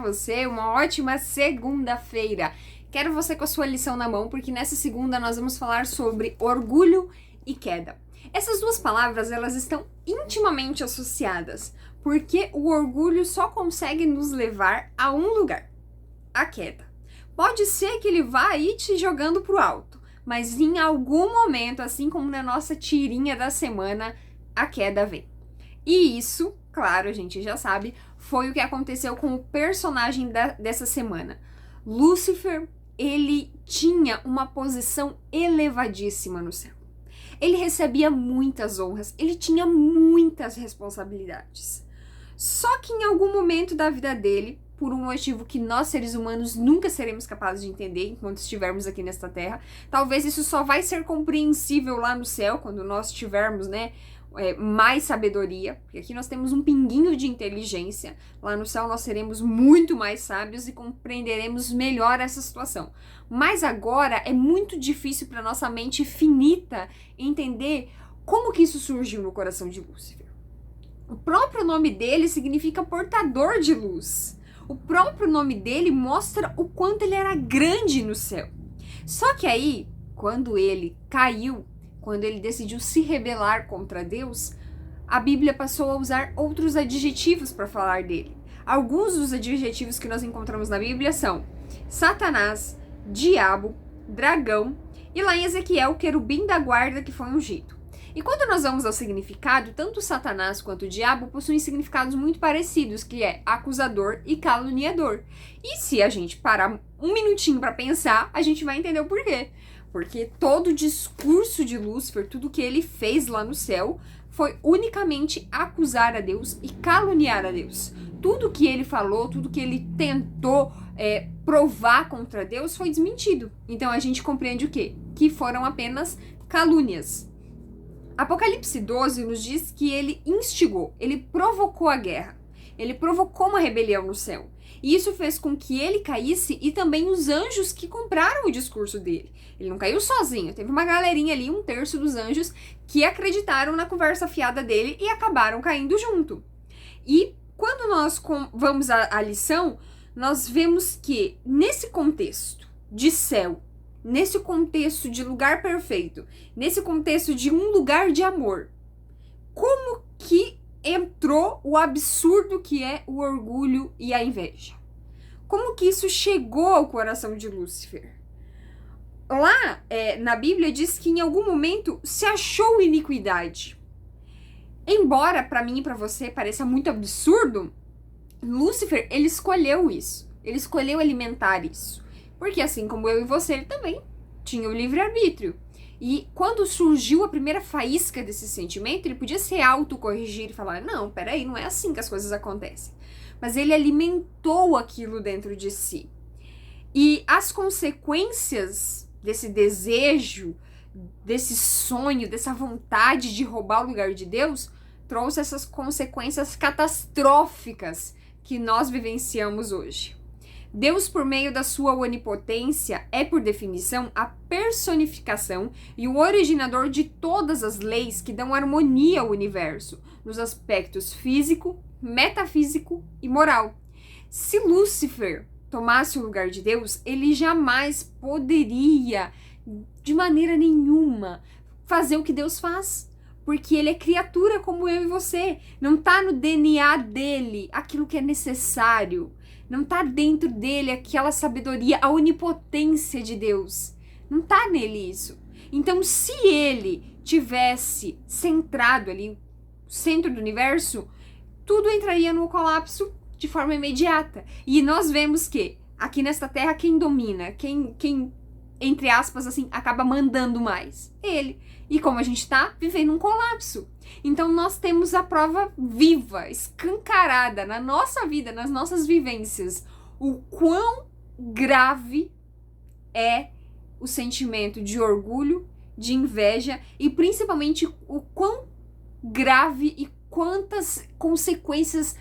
você uma ótima segunda-feira. Quero você com a sua lição na mão, porque nessa segunda nós vamos falar sobre orgulho e queda. Essas duas palavras, elas estão intimamente associadas, porque o orgulho só consegue nos levar a um lugar, a queda. Pode ser que ele vá aí te jogando pro alto, mas em algum momento, assim como na nossa tirinha da semana, a queda vem. E isso, claro, a gente já sabe, foi o que aconteceu com o personagem dessa semana. Lúcifer, ele tinha uma posição elevadíssima no céu. Ele recebia muitas honras, ele tinha muitas responsabilidades. Só que em algum momento da vida dele, por um motivo que nós seres humanos nunca seremos capazes de entender enquanto estivermos aqui nesta terra, talvez isso só vai ser compreensível lá no céu, quando nós tivermos, mais sabedoria, porque aqui nós temos um pinguinho de inteligência, lá no céu nós seremos muito mais sábios e compreenderemos melhor essa situação. Mas agora é muito difícil para nossa mente finita entender como que isso surgiu no coração de Lúcifer. O próprio nome dele significa portador de luz. O próprio nome dele mostra o quanto ele era grande no céu. Só que aí, quando ele caiu, quando ele decidiu se rebelar contra Deus, a Bíblia passou a usar outros adjetivos para falar dele. Alguns dos adjetivos que nós encontramos na Bíblia são Satanás, diabo, dragão e lá em Ezequiel, querubim da guarda que foi ungido. E quando nós vamos ao significado, tanto Satanás quanto o diabo possuem significados muito parecidos, que é acusador e caluniador. E se a gente parar um minutinho para pensar, a gente vai entender o porquê. Porque todo o discurso de Lúcifer, tudo que ele fez lá no céu, foi unicamente acusar a Deus e caluniar a Deus. Tudo que ele falou, tudo que ele tentou provar contra Deus foi desmentido. Então a gente compreende o quê? Que foram apenas calúnias. Apocalipse 12 nos diz que ele instigou, ele provocou a guerra, ele provocou uma rebelião no céu. E isso fez com que ele caísse e também os anjos que compraram o discurso dele. Ele não caiu sozinho, teve uma galerinha ali, 1/3 dos anjos, que acreditaram na conversa fiada dele e acabaram caindo junto. E quando nós vamos à lição, nós vemos que nesse contexto de céu, nesse contexto de lugar perfeito, nesse contexto de um lugar de amor, como que entrou o absurdo que é o orgulho e a inveja? Como que isso chegou ao coração de Lúcifer? Lá na Bíblia diz que em algum momento se achou iniquidade. Embora para mim e para você pareça muito absurdo, Lúcifer, ele escolheu isso. Ele escolheu alimentar isso. Porque assim como eu e você, ele também tinha o livre-arbítrio. E quando surgiu a primeira faísca desse sentimento, ele podia se autocorrigir e falar, não, peraí, não é assim que as coisas acontecem. Mas ele alimentou aquilo dentro de si. E as consequências desse desejo, desse sonho, dessa vontade de roubar o lugar de Deus, trouxe essas consequências catastróficas que nós vivenciamos hoje. Deus, por meio da sua onipotência, é, por definição, a personificação e o originador de todas as leis que dão harmonia ao universo, nos aspectos físico, metafísico e moral. Se Lúcifer tomasse o lugar de Deus, ele jamais poderia, de maneira nenhuma, fazer o que Deus faz. Porque ele é criatura como eu e você. Não está no DNA dele aquilo que é necessário. Não está dentro dele aquela sabedoria, a onipotência de Deus. Não está nele isso. Então, se ele tivesse centrado ali, o centro do universo, tudo entraria no colapso de forma imediata. E nós vemos que, aqui nesta Terra, quem domina, quem entre aspas, assim, acaba mandando mais? Ele. E como a gente tá vivendo um colapso. Então nós temos a prova viva, escancarada na nossa vida, nas nossas vivências, o quão grave é o sentimento de orgulho, de inveja e principalmente o quão grave e quantas consequências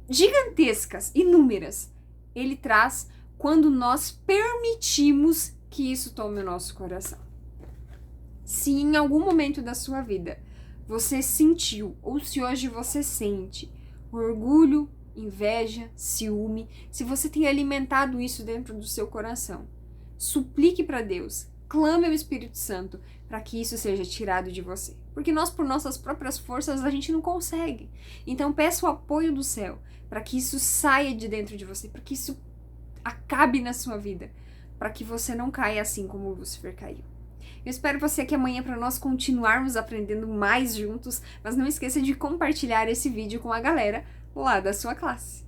gigantescas, inúmeras, ele traz quando nós permitimos que isso tome o nosso coração. Se em algum momento da sua vida você sentiu, ou se hoje você sente, orgulho, inveja, ciúme, se você tem alimentado isso dentro do seu coração, suplique para Deus, clame ao Espírito Santo para que isso seja tirado de você. Porque nós, por nossas próprias forças, a gente não consegue. Então peça o apoio do céu para que isso saia de dentro de você, para que isso acabe na sua vida, para que você não caia assim como Lúcifer caiu. Eu espero você aqui amanhã para nós continuarmos aprendendo mais juntos, mas não esqueça de compartilhar esse vídeo com a galera lá da sua classe.